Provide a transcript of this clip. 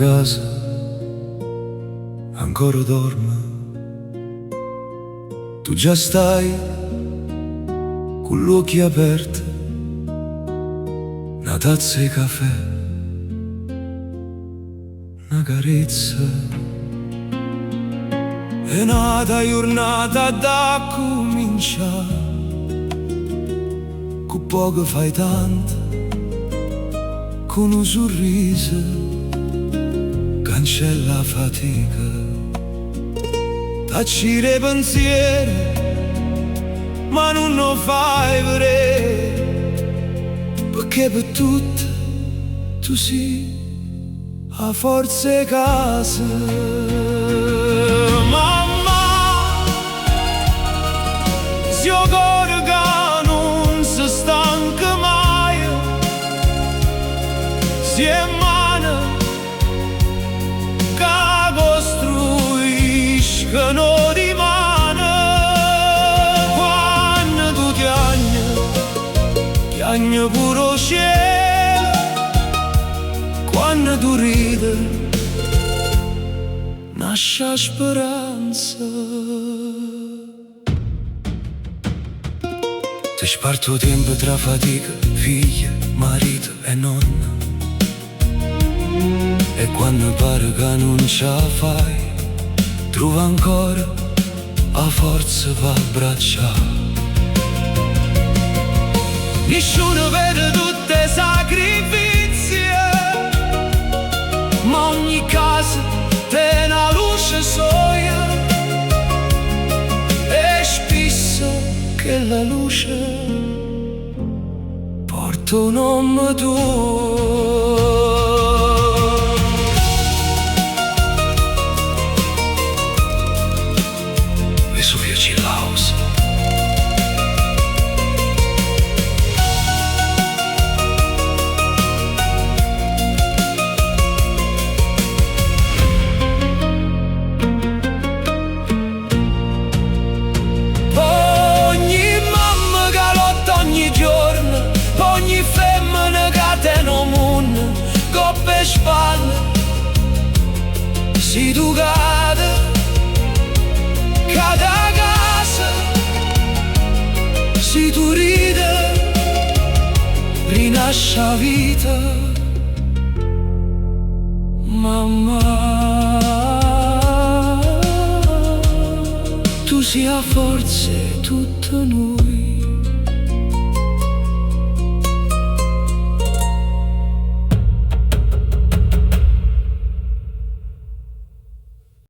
casa ancora dorme, tu già stai con gli occhi aperti, una tazza di caffè, una carezza. È nata giornata da cominciare, con poco fai tanto, con un sorriso cancella la fatica. Tacci le pensieri, ma non lo fai vedere, perché per tutte tu sei a forza casa. Mamma, zio cuore che non si stanca mai, si è mano che costruiscono di mano. Quando tu piagni pure il cielo, quando tu ridi nasce speranza. Ti sparto tempo tra fatica, figlia, marito e nonna, e quando pare che non ce la fai, trova ancora la forza per abbracciare. Nessuno vede tutte le sacrifici, ma ogni casa te una luce soia, e spesso che la luce porta un nome tuo. Vesuvio Cilaus. Ogni femmina che te non munna, coppe spalle, si tu cade, cade a casa, si tu ride, rinasce la vita. Mamma, tu sia forza tutto noi.